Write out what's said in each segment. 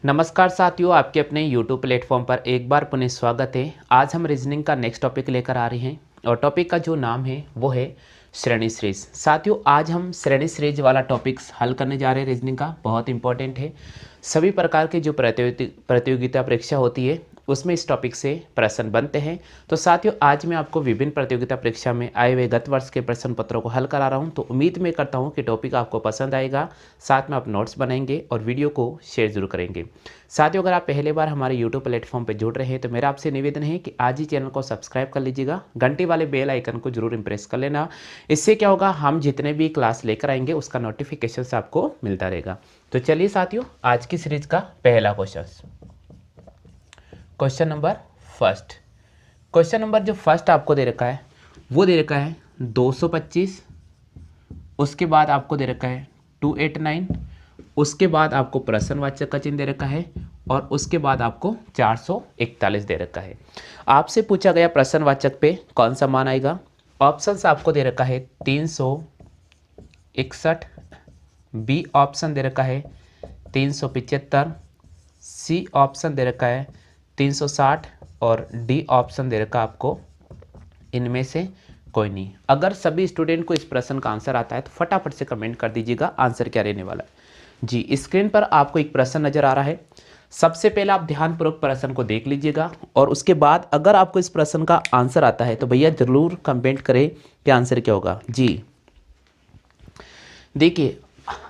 नमस्कार साथियों, आपके अपने YouTube प्लेटफॉर्म पर एक बार पुनः स्वागत है। आज हम रीजनिंग का नेक्स्ट टॉपिक लेकर आ रहे हैं और टॉपिक का जो नाम है वो है श्रेणी सीरीज। साथियों, आज हम श्रेणी सीरीज वाला टॉपिक्स हल करने जा रहे हैं। रीजनिंग का बहुत इंपॉर्टेंट है। सभी प्रकार की जो प्रतियोगिता परीक्षा होती है उसमें इस टॉपिक से प्रश्न बनते हैं। तो साथियों, आज मैं आपको विभिन्न प्रतियोगिता परीक्षा में आए हुए गत वर्ष के प्रश्न पत्रों को हल करा रहा हूं। तो उम्मीद मैं करता हूं कि टॉपिक आपको पसंद आएगा। साथ में आप नोट्स बनाएंगे और वीडियो को शेयर जरूर करेंगे। साथियों, अगर आप पहली बार हमारे यूट्यूब प्लेटफॉर्म पर जुड़ रहे हैं तो मेरा आपसे निवेदन है कि आज ही चैनल को सब्सक्राइब कर लीजिएगा। घंटी वाले बेल आइकन को जरूर इंप्रेस कर लेना। इससे क्या होगा, हम जितने भी क्लास लेकर आएंगे उसका नोटिफिकेशन आपको मिलता रहेगा। तो चलिए साथियों, आज की सीरीज का पहला question number first. Question number जो फर्स्ट आपको दे रखा है वो दे रखा है 225, उसके बाद आपको दे रखा है 289, उसके बाद आपको प्रश्नवाचक का चिन्ह दे रखा है और उसके बाद आपको 441 दे रखा है। आपसे पूछा गया प्रश्नवाचक पे कौन सा मान आएगा। ऑप्शंस आपको दे रखा है 361, बी ऑप्शन दे रखा है 375, सी ऑप्शन दे रखा है 360 और डी ऑप्शन दे रखा आपको इनमें से कोई नहीं। अगर सभी स्टूडेंट को इस प्रश्न का आंसर आता है तो फटाफट से कमेंट कर दीजिएगा आंसर क्या रहने वाला है। जी, स्क्रीन पर आपको एक प्रश्न नजर आ रहा है। सबसे पहले आप ध्यानपूर्वक प्रश्न को देख लीजिएगा और उसके बाद अगर आपको इस प्रश्न का आंसर आता है तो भैया जरूर कमेंट करें कि आंसर क्या होगा। जी देखिए,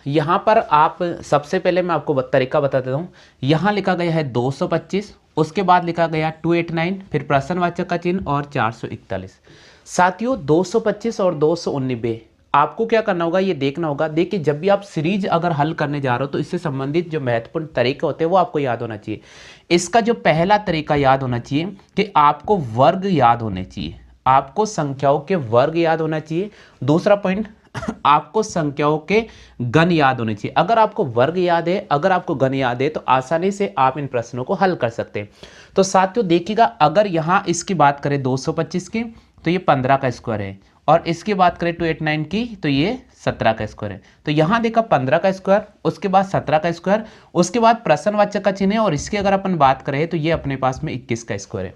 यहाँ पर आप सबसे पहले मैं आपको तरीका बता देता हूँ। यहाँ लिखा गया है 225, उसके बाद लिखा गया 289, फिर प्रश्नवाचक का चिन्ह और 441। साथियों, 225 और 219 आपको क्या करना होगा, ये देखना होगा। देखिए, जब भी आप सीरीज अगर हल करने जा रहे हो तो इससे संबंधित जो महत्वपूर्ण तरीके होते हैं वो आपको याद होना चाहिए। इसका जो पहला तरीका याद होना चाहिए कि आपको वर्ग याद होने चाहिए, आपको संख्याओं के वर्ग याद होना चाहिए। दूसरा पॉइंट, आपको संख्याओं के गण याद होने चाहिए। अगर आपको वर्ग याद है, अगर आपको गण याद है तो आसानी से आप इन प्रश्नों को हल कर सकते हैं। तो साथियों देखिएगा, अगर यहां इसकी बात करें 225 की तो ये 15 का स्क्वायर है और इसकी बात करें 289 की तो ये 17 का स्क्वायर है। तो यहां देखा 15 का स्क्वायर, उसके बाद 17 का स्क्वायर, उसके बाद प्रश्नवाचक का चिन्ह है और इसकी अगर अपन बात करें तो ये अपने पास में 21 का स्क्वायर है।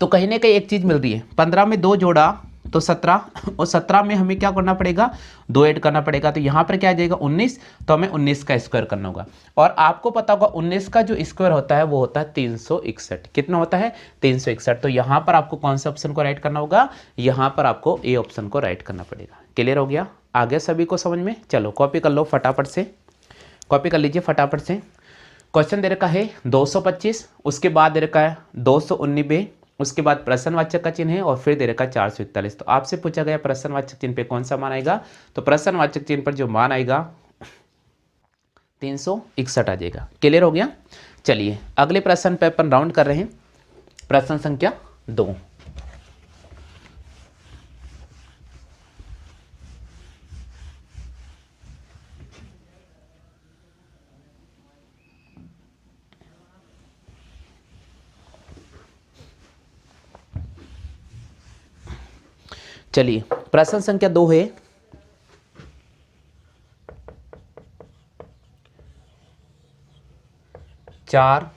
तो कहीं ना कहीं एक चीज मिल रही है, 15 में 2 जोड़ा तो 17 और 17 में हमें क्या करना पड़ेगा, 2 ऐड करना पड़ेगा। तो यहाँ पर क्या आ जाएगा 19, तो हमें 19 का स्क्वायर करना होगा। और आपको पता होगा 19 का जो स्क्वायर होता है वो होता है 361। कितना होता है, 361। तो यहाँ पर आपको कौन सा ऑप्शन को राइट करना होगा, यहाँ पर आपको ए ऑप्शन को राइट करना पड़ेगा। क्लियर हो गया, आ गया सभी को समझ में। चलो कॉपी कर लो फटाफट से, कॉपी कर लीजिए फटाफट से। क्वेश्चन दे रखा है 225, उसके बाद दे रखा है 219, उसके बाद प्रश्नवाचक का चिन्ह है और फिर दे रखा है 441। तो आपसे पूछा गया प्रश्नवाचक चिन्ह पे कौन सा मान आएगा, तो प्रश्नवाचक चिन्ह पर जो मान आएगा 361 आ जाएगा। क्लियर हो गया। चलिए अगले प्रश्न पे अपन राउंड कर रहे हैं, प्रश्न संख्या 2। चलिए प्रश्न संख्या 2 है, चार,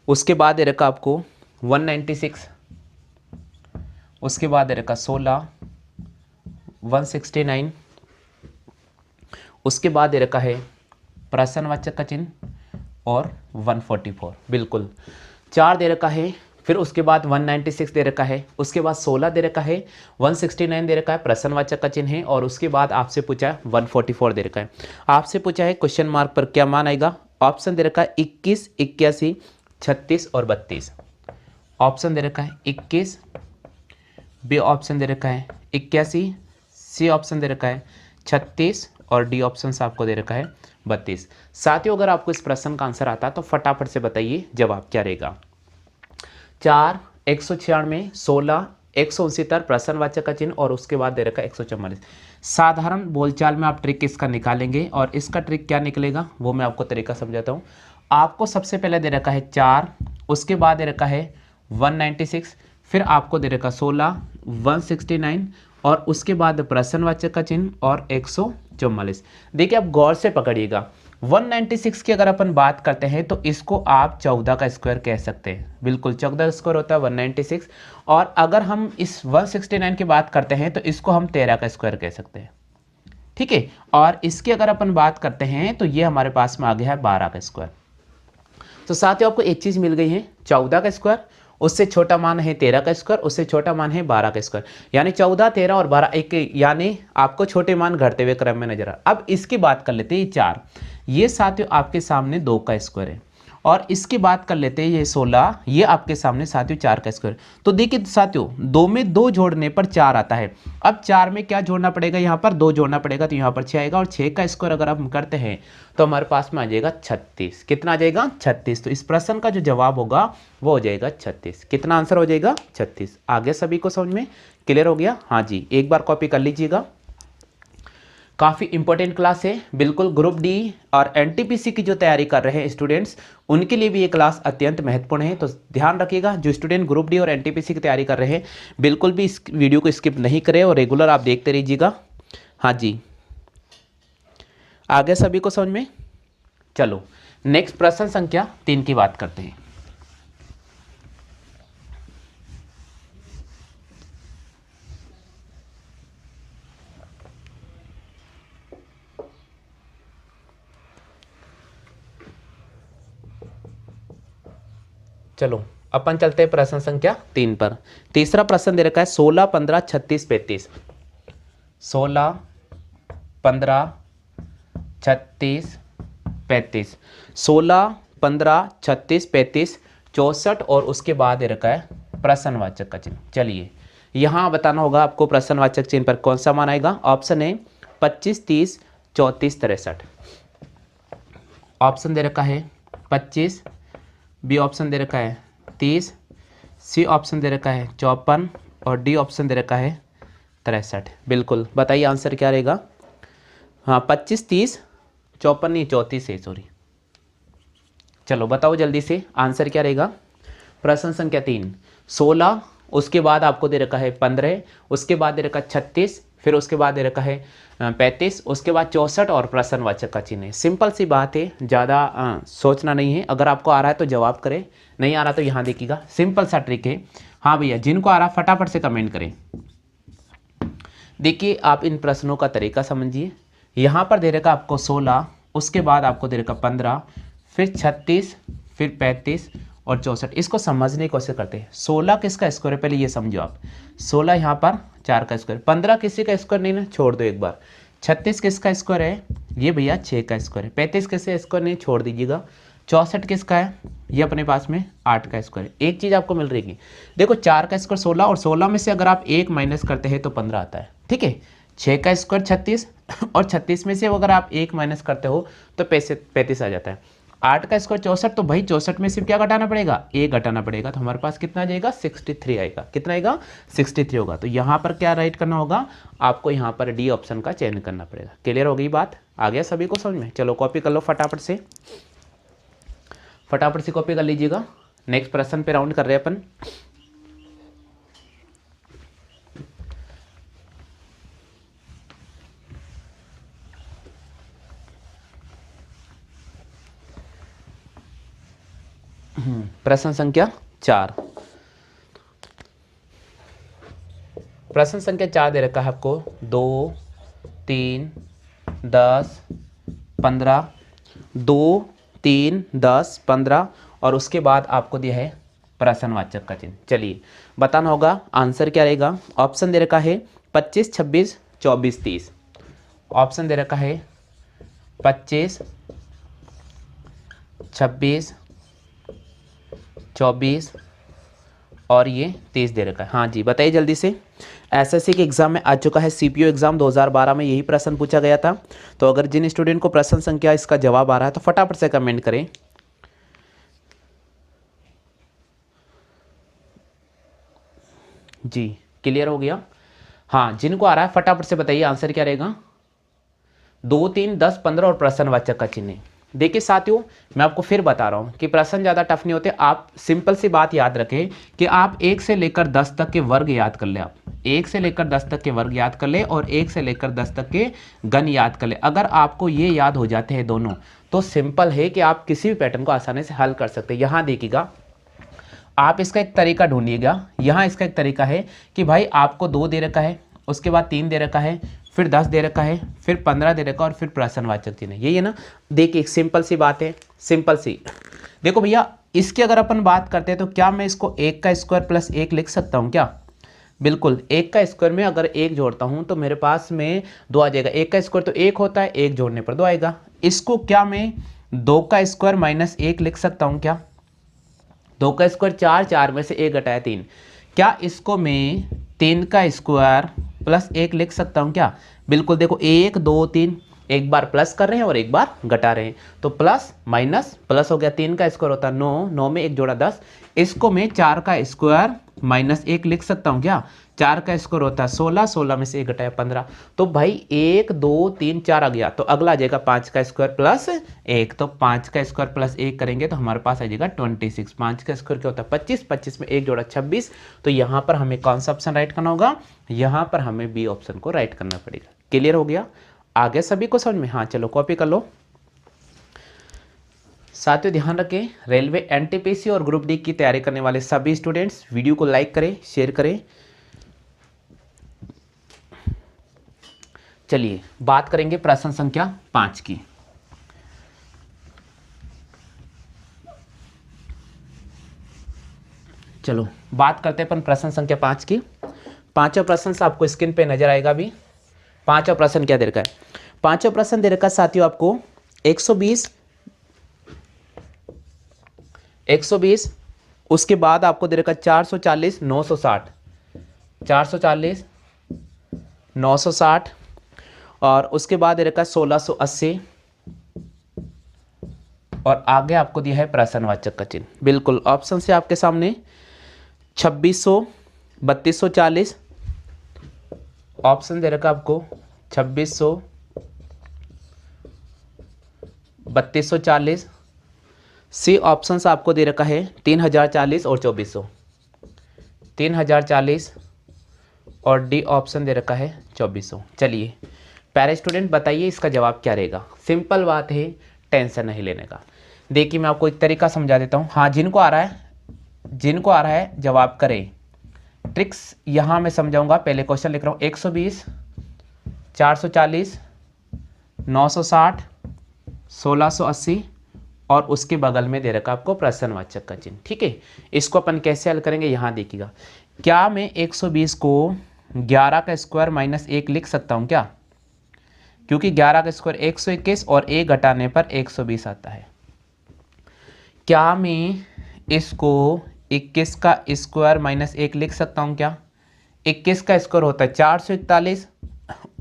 उसके बाद दे रखा आपको 196, उसके बाद दे रखा 16, 169, उसके बाद दे रखा है प्रश्नवाचक का चिन्ह और 144। बिल्कुल, 4 दे रखा है, फिर उसके बाद 196 दे रखा है, उसके बाद 16 दे रखा है, 169 दे रखा है, प्रश्नवाचक का चिन्ह है और उसके बाद आपसे पूछा है 144 दे रखा है। आपसे पूछा है क्वेश्चन मार्क पर क्या मान आएगा। ऑप्शन दे रखा है 21, 81, 36 और 32। ऑप्शन दे रखा है 21, बी ऑप्शन दे रखा है 81, सी ऑप्शन दे रखा है 36 और डी ऑप्शन आपको दे रखा है 32। साथियों, अगर आपको इस प्रश्न का आंसर आता है तो फटाफट से बताइए जवाब क्या रहेगा। 4, 196, 16, 169 प्रश्नवाचक का चिन्ह और उसके बाद दे रखा है 144। साधारण बोलचाल में आप ट्रिक इसका निकालेंगे और इसका ट्रिक क्या निकलेगा वो मैं आपको तरीका समझाता हूँ। आपको सबसे पहले दे रखा है 4, उसके बाद दे रखा है 196, फिर आपको दे रखा 16, 169 और उसके बाद प्रश्नवाचक का चिन्ह और 144। देखिए आप गौर से पकड़िएगा, 196 की अगर अपन बात करते हैं तो इसको आप 14 का स्क्वायर कह सकते हैं, बिल्कुल 14 स्क्वायर होता है 196। और अगर हम इस 169 की बात करते हैं तो इसको हम 13 का स्क्वायर कह सकते हैं, ठीक है। और इसकी अगर अपन बात करते हैं तो ये हमारे पास में आ गया है 12 का स्क्वायर। तो साथियों आपको एक चीज मिल गई है, 14 का स्क्वायर, उससे छोटा मान है 13 का स्क्वायर, उससे छोटा मान है 12 का स्क्वायर, यानी 14, 13 और 12 एक, यानी आपको छोटे मान घटते हुए क्रम में नजर आ। अब इसकी बात कर लेते हैं, ये 4, ये साथियों आपके सामने 2 का स्क्वायर है। और इसकी बात कर लेते हैं, ये 16, ये आपके सामने साथियों 4 का स्क्वायर। तो देखिए साथियों, 2 में 2 जोड़ने पर 4 आता है। अब 4 में क्या जोड़ना पड़ेगा, यहाँ पर 2 जोड़ना पड़ेगा, तो यहाँ पर 6 आएगा। और 6 का स्क्वायर अगर हम करते हैं तो हमारे पास में आ जाएगा 36। कितना आ जाएगा, 36। तो इस प्रश्न का जो जवाब होगा वो हो जाएगा 36। कितना आंसर हो जाएगा, 36। आगे सभी को समझ में क्लियर हो गया? हाँ जी, एक बार कॉपी कर लीजिएगा। काफ़ी इंपॉर्टेंट क्लास है, बिल्कुल ग्रुप डी और एनटीपीसी की जो तैयारी कर रहे हैं स्टूडेंट्स, उनके लिए भी ये क्लास अत्यंत महत्वपूर्ण है। तो ध्यान रखिएगा, जो स्टूडेंट ग्रुप डी और एनटीपीसी की तैयारी कर रहे हैं बिल्कुल भी इस वीडियो को स्किप नहीं करें और रेगुलर आप देखते रहिएगा। हाँ जी, आगे सभी को समझ में? चलो नेक्स्ट प्रश्न संख्या 3 की बात करते हैं। चलो अपन चलते हैं प्रश्न संख्या 3 पर। तीसरा प्रश्न दे रखा है 16, 15, 36, 35। 16, 15, 36, 35। 16, 15, 36, 35, 64 और उसके बाद दे रखा है प्रश्नवाचक का चिन्ह। चलिए यहाँ बताना होगा आपको प्रश्नवाचक चिन्ह पर कौन सा मान आएगा। ऑप्शन है 25, 30, 34, 63। ऑप्शन दे रखा है 25, बी ऑप्शन दे रखा है 30, सी ऑप्शन दे रखा है 54 और डी ऑप्शन दे रखा है 63। बिल्कुल बताइए आंसर क्या रहेगा। हाँ 25, 30, 54 नहीं 34 है, सॉरी। चलो बताओ जल्दी से आंसर क्या रहेगा। प्रश्न संख्या 3, 16, उसके बाद आपको दे रखा है 15, उसके बाद दे रखा है 36, फिर उसके बाद दे रखा है 35, उसके बाद 64 और प्रश्नवाचक का चिन्ह है। सिंपल सी बात है, ज़्यादा सोचना नहीं है। अगर आपको आ रहा है तो जवाब करें, नहीं आ रहा तो यहाँ देखिएगा, सिंपल सा ट्रिक है। हाँ भैया, जिनको आ रहा फटाफट से कमेंट करें। देखिए आप इन प्रश्नों का तरीका समझिए। यहाँ पर दे रखा आपको 16, उसके बाद आपको दे रखा 15, फिर 36, फिर 35 और 64। इसको समझने की कोशिश करते हैं। 16 किसका स्क्वायर है, पहले ये समझो आप। 16 यहाँ पर 4 का स्क्वायर, 15 किसी का स्क्वायर नहीं ना, छोड़ दो एक बार। 36 किसका स्क्वायर है, ये भैया 6 का स्क्वायर है। 35 किसका स्क्वायर नहीं, छोड़ दीजिएगा। 64 किसका है, ये अपने पास में 8 का स्क्वायर है। एक चीज़ आपको मिल रही है, देखो 4 का स्क्वायर 16 और 16 में से अगर आप 1 माइनस करते हैं तो 15 आता है, ठीक है। 6 का स्क्वायर 36 और 36 में से अगर आप 1 माइनस करते हो तो 35 आ जाता है। 8 का स्क्वायर 64, तो भाई 64 में सिर्फ क्या घटाना पड़ेगा, 1 घटाना पड़ेगा। तो हमारे पास कितना आ जाएगा, 63 आएगा। कितना आएगा, 63 होगा। तो यहाँ पर क्या राइट करना होगा आपको, यहाँ पर डी ऑप्शन का चयन करना पड़ेगा। क्लियर हो गई बात, आ गया सभी को समझ में? चलो कॉपी कर लो फटाफट से, फटाफट से कॉपी कर लीजिएगा। नेक्स्ट प्रश्न पे राउंड कर रहे हैं अपन। प्रश्न संख्या 4। प्रश्न संख्या 4 दे रखा है आपको 2, 3, 10, 15, 2, 3, 10, 15 और उसके बाद आपको दिया है प्रश्नवाचक का चिन्ह। चलिए बताना होगा आंसर क्या रहेगा। ऑप्शन दे रखा है 25, 26, 24, 30। ऑप्शन दे रखा है 25, 26, 24 और ये 30 दे रखा है। हाँ जी बताइए जल्दी से। एसएससी के एग्जाम में आ चुका है, सीपीओ एग्जाम 2012 में यही प्रश्न पूछा गया था। तो अगर जिन स्टूडेंट को प्रश्न संख्या इसका जवाब आ रहा है तो फटाफट से कमेंट करें। जी क्लियर हो गया। हाँ जिनको आ रहा है फटाफट से बताइए आंसर क्या रहेगा। 2, 3, 10, 15 और प्रश्नवाचक का चिन्ह। देखिए साथियों, मैं आपको फिर बता रहा हूँ कि प्रश्न ज़्यादा टफ नहीं होते। आप सिंपल सी बात याद रखें कि आप 1 से लेकर 10 तक के वर्ग याद कर ले। आप 1 से लेकर 10 तक के वर्ग याद कर ले और 1 से लेकर 10 तक के घन याद कर ले। अगर आपको ये याद हो जाते हैं दोनों, तो सिंपल है कि आप किसी भी पैटर्न को आसानी से हल कर सकते हैं। यहाँ देखिएगा, आप इसका एक तरीका ढूंढिएगा। यहाँ इसका एक तरीका है कि भाई आपको 2 दे रखा है, उसके बाद 3 दे रखा है, फिर 10 दे रखा है, फिर 15 दे रखा है और फिर प्रश्नवाचक चिन्ह, यही है ना। देखिए एक सिंपल सी बात है, सिंपल सी। देखो भैया, इसकी अगर अपन बात करते हैं तो क्या मैं इसको 1 का स्क्वायर प्लस 1 लिख सकता हूँ क्या? बिल्कुल, 1 का स्क्वायर में अगर 1 जोड़ता हूँ तो मेरे पास में 2 आ जाएगा। 1 का स्क्वायर तो 1 होता है, 1 जोड़ने पर 2 आएगा। इसको क्या मैं 2 का स्क्वायर माइनस 1 लिख सकता हूँ क्या? 2 का स्क्वायर 4, 4 में से 1 घटाया 3। क्या इसको मैं 3 का स्क्वायर प्लस 1 लिख सकता हूँ क्या? बिल्कुल, देखो 1 2 3, एक बार प्लस कर रहे हैं और एक बार घटा रहे हैं, तो प्लस माइनस प्लस हो गया। 3 का स्क्वायर होता है 9, 9 में 1 जोड़ा 10। इसको मैं 4 का स्क्वायर माइनस 1 लिख सकता हूँ क्या? 4 का स्क्वायर होता है 16, 16 में से 1 घटाया 15। तो भाई 1 2 3 4 आ गया, तो अगला आ जाएगा 5 का स्क्वायर प्लस 1। तो 5 का स्क्वायर प्लस 1 करेंगे तो हमारे पास आ जाएगा 26। 5 का स्क्वायर क्या होता है 25, 25 में 1 जोड़ा 26। तो यहाँ पर हमें कौन सा ऑप्शन राइट करना होगा? यहाँ पर हमें बी ऑप्शन को राइट करना पड़ेगा। क्लियर हो गया? आगे सभी को समझ में? हाँ चलो कॉपी कर लो। साथियों ध्यान रखें, रेलवे एनटीपीसी और ग्रुप डी की तैयारी करने वाले सभी स्टूडेंट्स वीडियो को लाइक करें, शेयर करें। चलिए बात करेंगे प्रश्न संख्या 5 की। चलो बात करते हैं अपन प्रश्न संख्या 5 की। पांचवा प्रश्न से आपको स्क्रीन पे नजर आएगा अभी। पांचवा प्रश्न क्या दे रखा है? पांचवा प्रश्न दे रखा है साथियों आपको 120, उसके बाद आपको दे रखा 440, 960, 440, 960 और उसके बाद दे रखा 1680 और आगे आपको दिया है प्रश्नवाचक का चिन्ह। बिल्कुल ऑप्शन से आपके सामने 2600, 3240 ऑप्शन दे रखा आपको 2600, 3240। सी ऑप्शन से आपको दे रखा है 3040 और 2400, 3040 और डी ऑप्शन दे रखा है 2400। चलिए प्यारे स्टूडेंट बताइए इसका जवाब क्या रहेगा? सिंपल बात है, टेंशन नहीं लेने का। देखिए मैं आपको एक तरीका समझा देता हूँ। हाँ जिनको आ रहा है जवाब करें। ट्रिक्स यहाँ मैं समझाऊंगा। पहले क्वेश्चन लिख रहा हूँ 120, 440, 960, 1680 और उसके बगल में दे रखा आपको प्रश्नवाचक का चिन्ह। ठीक है, इसको अपन कैसे हल करेंगे यहाँ देखिएगा। क्या मैं 120 को 11 का स्क्वायर माइनस 1 लिख सकता हूँ क्या? क्योंकि 11 का स्क्वायर 121 और 1 घटाने पर 120 आता है। क्या मैं इसको 21 का स्क्वायर माइनस 1 लिख सकता हूँ क्या? 21 का स्क्वायर होता है 441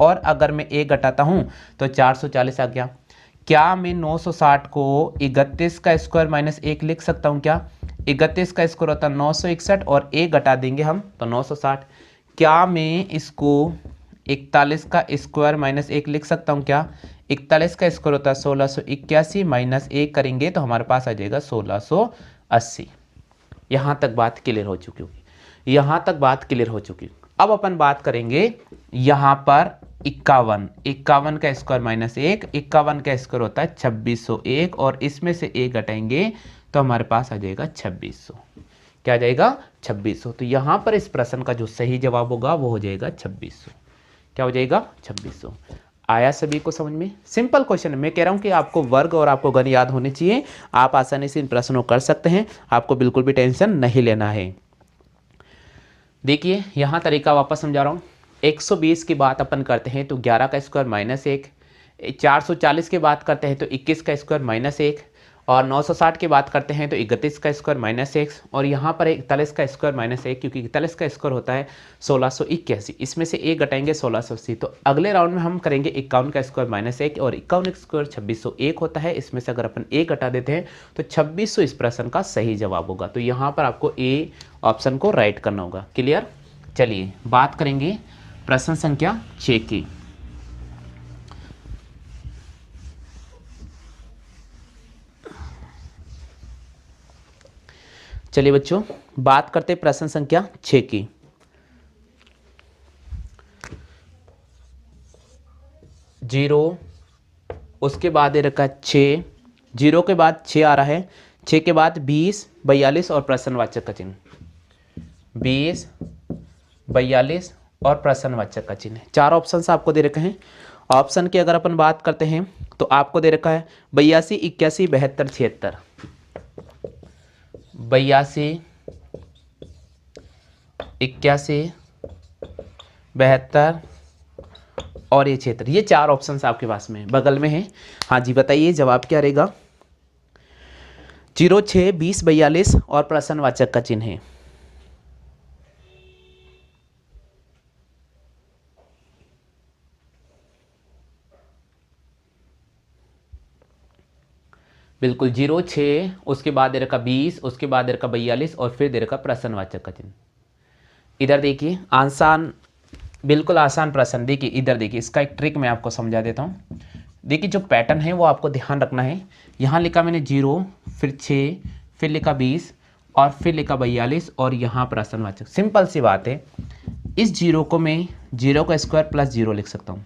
और अगर मैं 1 घटाता हूँ तो 440 आ गया। क्या मैं 960 को 31 का स्क्वायर माइनस 1 लिख सकता हूँ क्या? 31 का स्क्वायर होता है 961 और 1 घटा देंगे हम तो 960। क्या मैं इसको 41 का स्क्वायर माइनस 1 लिख सकता हूँ क्या? 41 का स्क्वायर होता है 1681 माइनस 1 करेंगे तो हमारे पास आ जाएगा 1680। यहाँ तक बात क्लियर हो चुकी होगी, यहाँ तक बात क्लियर हो चुकी। अब अपन बात करेंगे यहाँ पर 51 का स्क्वायर माइनस 1, 51 का स्क्वायर होता है 2601 और इसमें से 1 घटाएंगे तो हमारे पास आ जाएगा 2600। क्या आ जाएगा? 2600। तो यहाँ पर इस प्रश्न का जो सही जवाब होगा वो हो जाएगा 2600। क्या हो जाएगा? 2600। आया सभी को समझ में? सिंपल क्वेश्चन है। मैं कह रहा हूँ कि आपको वर्ग और आपको घन याद होने चाहिए। आप आसानी से इन प्रश्नों कर सकते हैं, आपको बिल्कुल भी टेंशन नहीं लेना है। देखिए यहाँ तरीका वापस समझा रहा हूँ। 120 की बात अपन करते हैं तो 11 का स्क्वायर माइनस 1, 440 की बात करते हैं तो 21 का स्क्वायर माइनस 1 और 960 की बात करते हैं तो 31 का स्क्वायर माइनस 1 और यहाँ पर 41 का स्क्वायर माइनस 1 क्योंकि 41 का स्क्वायर होता है 1681, इसमें से 1 घटाएंगे 1680। तो अगले राउंड में हम करेंगे 51 का स्क्वायर माइनस 1 और 51 स्क्वायर 2601 होता है। इसमें से अगर अपन 1 घटा देते हैं तो 2600 इस प्रश्न का सही जवाब होगा। तो यहाँ पर आपको ए ऑप्शन को राइट करना होगा। क्लियर? चलिए बात करेंगे प्रश्न संख्या 6 की। चलिए बच्चों, बात करते हैं प्रश्न संख्या 6 की। जीरो, उसके बाद दे रखा है 6, जीरो के बाद 6 आ रहा है, 6 के बाद 20, 42 और प्रश्नवाचक का चिन्ह। 20, 42 और प्रश्नवाचक का चिन्ह। 4 ऑप्शन आपको दे रखे हैं। ऑप्शन की अगर अपन बात करते हैं तो आपको दे रखा है 82, 81, 72, 76। 82, 81, 72 और ये 76। ये 4 ऑप्शन आपके पास में बगल में है। हाँ जी, बताइए जवाब क्या रहेगा। 0, 6, 20, 42 और प्रश्नवाचक का चिन्ह है। बिल्कुल 0, 6, उसके बाद दे रखा 20, उसके बाद दे रखा 42 और फिर दे रखा प्रश्नवाचक का चिन्ह। इधर देखिए आसान, बिल्कुल आसान प्रश्न। देखिए इधर देखिए, इसका एक ट्रिक मैं आपको समझा देता हूँ। देखिए जो पैटर्न है वो आपको ध्यान रखना है। यहाँ लिखा मैंने 0, फिर 6, फिर लिखा 20 और फिर लिखा 42 और यहाँ प्रश्नवाचक। सिंपल सी बात है। इस 0 को मैं 0 का स्क्वायर प्लस 0 लिख सकता हूँ।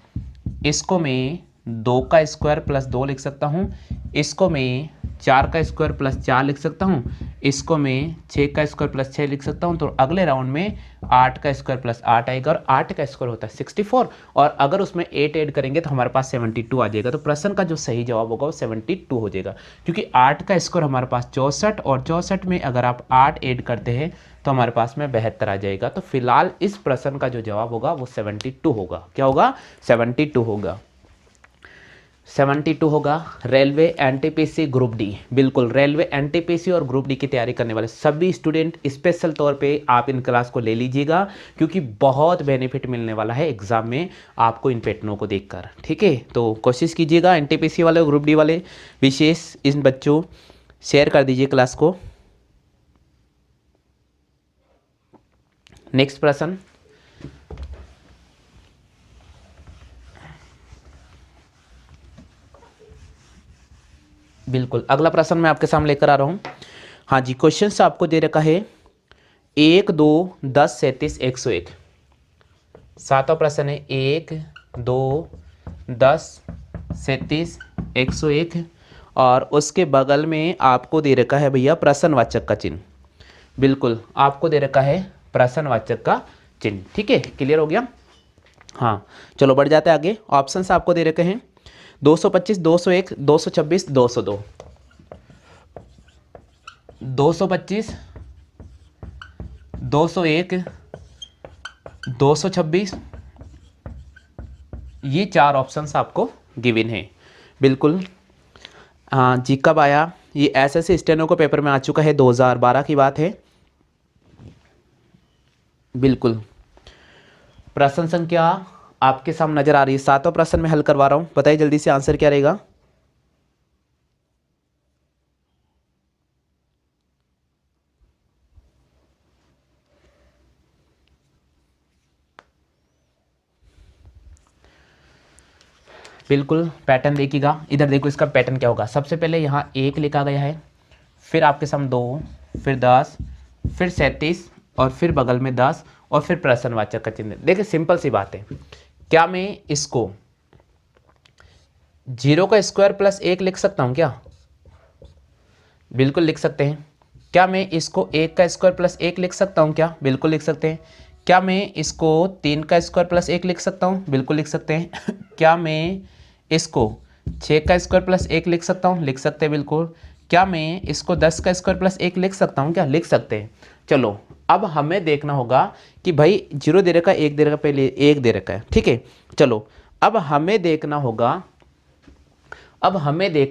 इसको मैं 2 का स्क्वायर प्लस 2 लिख सकता हूँ। इसको मैं 4 का स्क्वायर प्लस 4 लिख सकता हूँ। इसको मैं 6 का स्क्वायर प्लस 6 लिख सकता हूँ। तो अगले राउंड में 8 का स्क्वायर प्लस 8 आएगा और 8 का स्क्वायर होता है 64 और अगर उसमें 8 ऐड करेंगे तो हमारे पास 72 आ जाएगा। तो प्रश्न का जो सही जवाब होगा वो 72 हो जाएगा, क्योंकि 8 का स्क्वायर हमारे पास 64 और 64 में अगर आप 8 ऐड करते हैं तो हमारे पास में 72 आ जाएगा। तो फिलहाल इस प्रश्न का जो जवाब होगा वो 72 होगा। क्या होगा? 72 होगा। 72 होगा। रेलवे एनटीपीसी ग्रुप डी, बिल्कुल रेलवे एनटीपीसी और ग्रुप डी की तैयारी करने वाले सभी स्टूडेंट स्पेशल तौर पे आप इन क्लास को ले लीजिएगा, क्योंकि बहुत बेनिफिट मिलने वाला है एग्जाम में आपको इन पैटर्नों को देखकर। ठीक है, तो कोशिश कीजिएगा एनटीपीसी वाले और ग्रुप डी वाले विशेष इन बच्चों शेयर कर दीजिए क्लास को। नेक्स्ट प्रश्न, बिल्कुल अगला प्रश्न मैं आपके सामने लेकर आ रहा हूँ। हाँ जी, क्वेश्चन आपको दे रखा है 1, 2, 10, 37, 101। 7वां प्रश्न है 1, 2, 10, 37, 101 और उसके बगल में आपको दे रखा है भैया प्रश्नवाचक का चिन्ह। बिल्कुल आपको दे रखा है प्रश्नवाचक का चिन्ह। ठीक है, क्लियर हो गया। हाँ चलो बढ़ जाते हैं आगे। ऑप्शंस आपको दे रखे हैं 225, 201, 226, 202। 225, 201, 226, ये 4 ऑप्शंस आपको गिवन है। बिल्कुल हाँ जी, कब आया ये? एसएससी स्टेनो को पेपर में आ चुका है, 2012 की बात है। बिल्कुल प्रश्न संख्या आपके सामने नजर आ रही है। 7वां प्रश्न में हल करवा रहा हूं, बताइए जल्दी से आंसर क्या रहेगा। बिल्कुल पैटर्न देखिएगा। इधर देखो इसका पैटर्न क्या होगा। सबसे पहले यहाँ 1 लिखा गया है, फिर आपके सामने 2, फिर 10, फिर 37 और फिर बगल में 10 और फिर प्रश्नवाचक का चिन्ह। देखिए सिंपल सी बात है। क्या मैं इसको 0 का स्क्वायर प्लस 1 लिख सकता हूँ क्या? बिल्कुल लिख सकते हैं। क्या मैं इसको 1 का स्क्वायर प्लस 1 लिख सकता हूँ क्या? बिल्कुल लिख सकते हैं। क्या मैं इसको 3 का स्क्वायर प्लस 1 लिख सकता हूँ? बिल्कुल लिख सकते हैं। क्या मैं इसको 6 का स्क्वायर प्लस 1 लिख सकता हूँ? लिख सकते हैं बिल्कुल। क्या मैं इसको 10 का स्क्वायर प्लस 1 लिख सकता हूँ क्या? लिख सकते हैं। चलो अब हमें देखना होगा कि भाई 0 दे रखा है, 1 दे रखा है, पहले 1 दे रखा है। ठीक है, चलो अब हमें देखना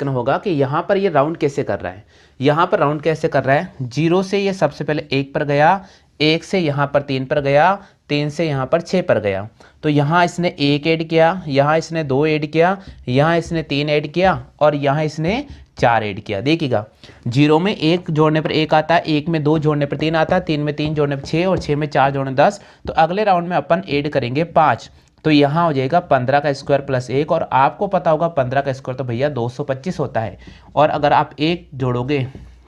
होगा कि यहाँ पर ये राउंड कैसे कर रहा है। यहाँ पर राउंड कैसे कर रहा है? 0 से ये सबसे पहले 1 पर गया, 1 से यहाँ पर 3 पर गया, 3 से यहाँ पर 6 पर गया। तो यहाँ इसने 1 ऐड किया, यहाँ इसने 2 ऐड किया, यहाँ इसने 3 ऐड किया और यहाँ इसने 4 ऐड किया। देखिएगा 0 में 1 जोड़ने पर 1 आता है, 1 में 2 जोड़ने पर 3 आता है, 3 में 3 जोड़ने पर 6 और 6 में 4 जोड़ने 10। तो अगले राउंड में अपन ऐड करेंगे 5। तो यहाँ हो जाएगा 15 का स्क्वायर प्लस 1 और आपको पता होगा 15 का स्क्वायर तो भैया 225 होता है और अगर आप 1 जोड़ोगे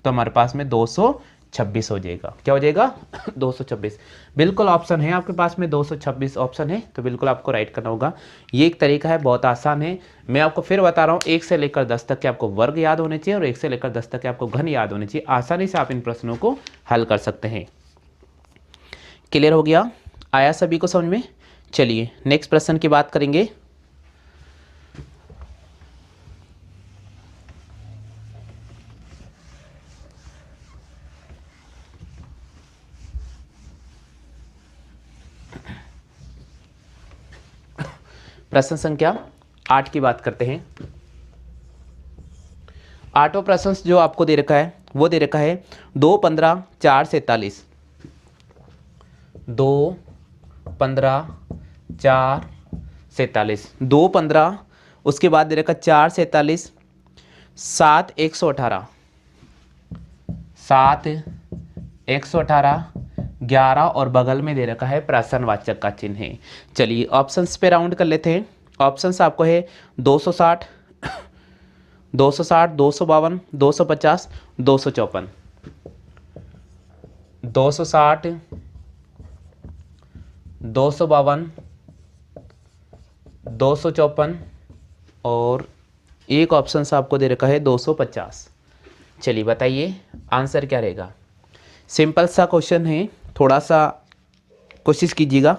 तो हमारे पास में 226 226 हो जाएगा। क्या हो जाएगा 226। बिल्कुल ऑप्शन है आपके पास में 226 ऑप्शन है, तो बिल्कुल आपको राइट करना होगा। ये एक तरीका है, बहुत आसान है। मैं आपको फिर बता रहा हूँ, 1 से लेकर 10 तक के आपको वर्ग याद होने चाहिए और 1 से लेकर 10 तक के आपको घन याद होने चाहिए। आसानी से आप इन प्रश्नों को हल कर सकते हैं। क्लियर हो गया? आया सभी को समझ में? चलिए नेक्स्ट प्रश्न की बात करेंगे। प्रश्न संख्या 8 की बात करते हैं। 8वां प्रश्न जो आपको दे रखा है वो दे रखा है 2, 15, 4, 47। 2, 15, 4, 47। 2, 15, उसके बाद दे रखा 4, 47, 7, 118, 7, 118, 11 और बगल में दे रखा है प्रश्नवाचक का चिन्ह है। चलिए ऑप्शंस पे राउंड कर लेते हैं। ऑप्शंस आपको है 260, 260, 252, 250, 254। 260, 252, 254 और एक ऑप्शन आपको दे रखा है 250। चलिए बताइए आंसर क्या रहेगा। सिंपल सा क्वेश्चन है, थोड़ा सा कोशिश कीजिएगा।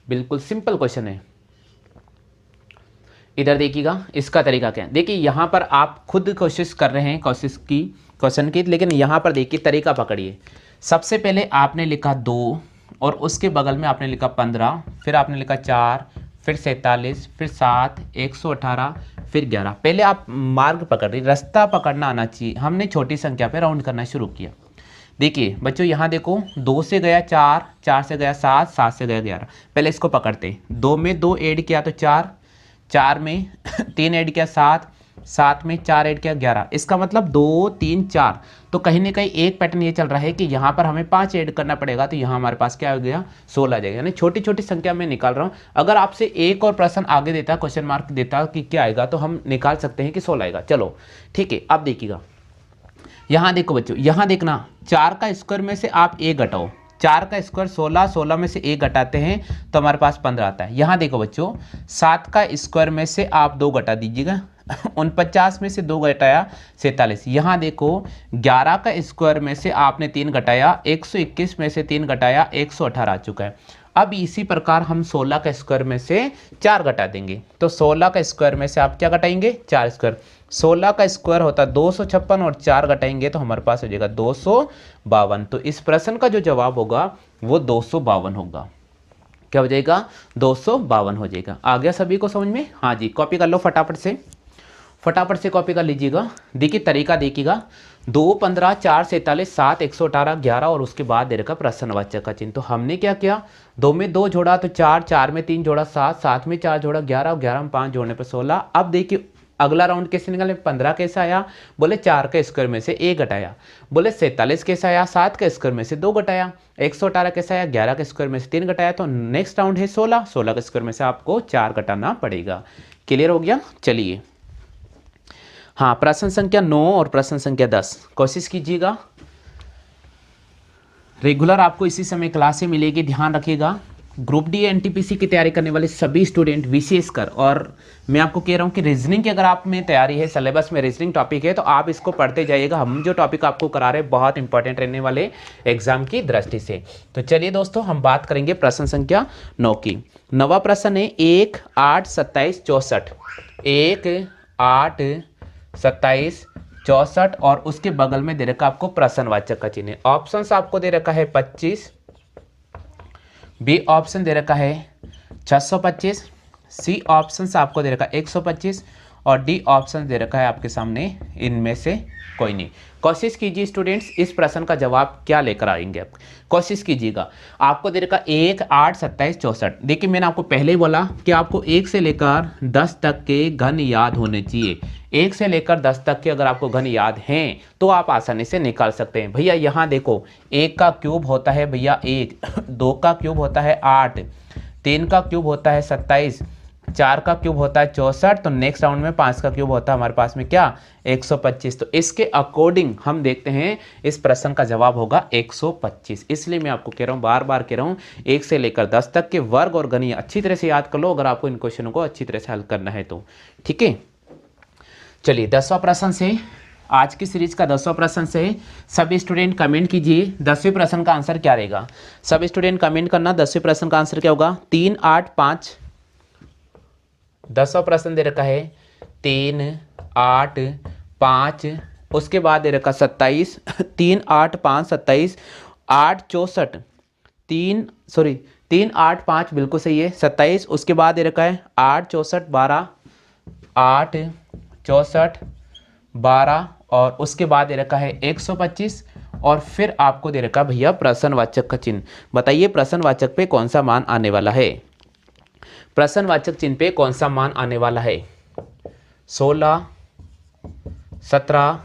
बिल्कुल सिंपल क्वेश्चन है। इधर देखिएगा इसका तरीका क्या है। देखिए यहाँ पर आप खुद कोशिश कर रहे हैं क्वेश्चन की, लेकिन यहाँ पर देखिए तरीका पकड़िए। सबसे पहले आपने लिखा 2 और उसके बगल में आपने लिखा 15, फिर आपने लिखा 4, फिर 47, फिर 7, 118, फिर 11। पहले आप मार्ग पकड़ रही, रास्ता पकड़ना आना चाहिए। हमने छोटी संख्या पे राउंड करना शुरू किया। देखिए बच्चों यहाँ देखो 2 से गया 4, 4 से गया 7, 7 से गया 11। पहले इसको पकड़ते हैं। 2 में 2 ऐड किया तो 4, 4 में 3 ऐड किया 7, 7 में 4 ऐड किया 11। इसका मतलब 2, 3, 4। तो कहीं ना कहीं एक पैटर्न ये चल रहा है कि यहाँ पर हमें 5 ऐड करना पड़ेगा, तो यहाँ हमारे पास क्या हो गया 16 आ जाएगा। यानी छोटी छोटी संख्या में निकाल रहा हूँ। अगर आपसे एक और प्रश्न आगे देता, क्वेश्चन मार्क देता कि क्या आएगा, तो हम निकाल सकते हैं कि 16 आएगा। चलो ठीक है, अब देखिएगा यहाँ देखो बच्चों, यहाँ देखना 4 का स्क्वायर में से आप 1 घटाओ। 4 का स्क्वायर 16, 16 में से 1 घटाते हैं तो हमारे पास 15 आता है। यहाँ देखो बच्चों 7 का स्क्वायर में से आप 2 घटा दीजिएगा। 49 में से 2 घटाया 47। यहाँ देखो 11 का स्क्वायर में से आपने 3 घटाया, 121 में से 3 घटाया 118 आ चुका है। अब इसी प्रकार हम 16 का स्क्वायर में से 4 घटा देंगे। तो 16 का स्क्वायर में से आप क्या घटाएंगे 4 स्क्वायर। 16 का स्क्वायर होता है 256 और 4 घटाएंगे तो हमारे पास हो जाएगा 252। तो इस प्रश्न का जो जवाब होगा वो 252 होगा। क्या हो जाएगा 252 हो जाएगा। आ गया सभी को समझ में? हाँ जी, कॉपी कर लो फटाफट से कॉपी कर लीजिएगा। देखिए तरीका देखिएगा 2, 15, 4, 47, 7, 118, 11 और उसके बाद दे रखा प्रश्नवाचक का चिन्ह। तो हमने क्या किया 2 में 2 जोड़ा तो 4, 4 में 3 जोड़ा 7, 7 में 4 जोड़ा 11 और 11 में 5 जोड़ने पर 16। अब देखिए अगला राउंड कैसे निकाले। 15 कैसे आया, बोले 4 के स्क्वायर में से 1 घटाया। बोले 47 कैसे आया, 7 के स्क्वायर में से 2 घटाया। 118 कैसे आया, 11 के स्क्वायर में से 3 घटाया। तो नेक्स्ट राउंड है 16, 16 के स्क्वायर में से आपको 4 घटाना पड़ेगा। क्लियर हो गया? चलिए हाँ, प्रश्न संख्या 9 और प्रश्न संख्या 10 कोशिश कीजिएगा। रेगुलर आपको इसी समय क्लासें मिलेगी, ध्यान रखिएगा। ग्रुप डी एनटीपीसी की तैयारी करने वाले सभी स्टूडेंट विशेषकर, और मैं आपको कह रहा हूँ कि रीजनिंग की अगर आप में तैयारी है, सिलेबस में रीजनिंग टॉपिक है, तो आप इसको पढ़ते जाइएगा। हम जो टॉपिक आपको करा रहे हैं बहुत इंपॉर्टेंट रहने वाले एग्जाम की दृष्टि से। तो चलिए दोस्तों हम बात करेंगे प्रश्न संख्या 9 की। 9वां प्रश्न है 1, 8, 27, 64। 1, 8, 27, 64 और उसके बगल में दे रखा आपको प्रश्नवाचक का चिन्ह। ऑप्शंस आपको दे रखा है 25, बी ऑप्शन दे रखा है 625, सी ऑप्शन आपको दे रखा है 125 और डी ऑप्शन दे रखा है आपके सामने इनमें से कोई नहीं। कोशिश कीजिए स्टूडेंट्स, इस प्रश्न का जवाब क्या लेकर आएंगे आप, कोशिश कीजिएगा। आपको दे रखा 1, 8, 27, 64। देखिए मैंने आपको पहले ही बोला कि आपको 1 से लेकर 10 तक के घन याद होने चाहिए। 1 से लेकर 10 तक के अगर आपको घन याद हैं तो आप आसानी से निकाल सकते हैं। भैया यहाँ देखो, 1 का क्यूब होता है भैया 1, 2 का क्यूब होता है 8, 3 का क्यूब होता है 27, 4 का क्यूब होता है 64, तो नेक्स्ट राउंड में 5 का क्यूब होता है हमारे पास में क्या 125। तो इसके अकॉर्डिंग हम देखते हैं इस प्रश्न का जवाब होगा 125। इसलिए मैं आपको कह रहा हूँ, बार बार कह रहा हूँ, 1 से लेकर 10 तक के वर्ग और घन अच्छी तरह से याद कर लो अगर आपको इन क्वेश्चनों को अच्छी तरह से हल करना है तो। ठीक है, चलिए 10वां प्रश्न से, आज की सीरीज का 10वां प्रश्न से सभी स्टूडेंट कमेंट कीजिए 10वें प्रश्न का आंसर क्या रहेगा। सभी स्टूडेंट कमेंट करना 10वें प्रश्न का आंसर क्या होगा। 3, 8, 5। 10वां प्रश्न दे रखा है 3, 8, 5, उसके बाद दे रखा 27, 3, 8, 5, 27, 8, 64, 3, 8, 5 बिल्कुल सही है। 27 उसके बाद दे रखा है 8, 64, 12, 8, 64, 12 और उसके बाद दे रखा है 125 और फिर आपको दे रखा भैया प्रश्नवाचक का चिन्ह। बताइए प्रश्नवाचक पे कौन सा मान आने वाला है, प्रश्नवाचक चिन्ह पे कौन सा मान आने वाला है। 16, 17,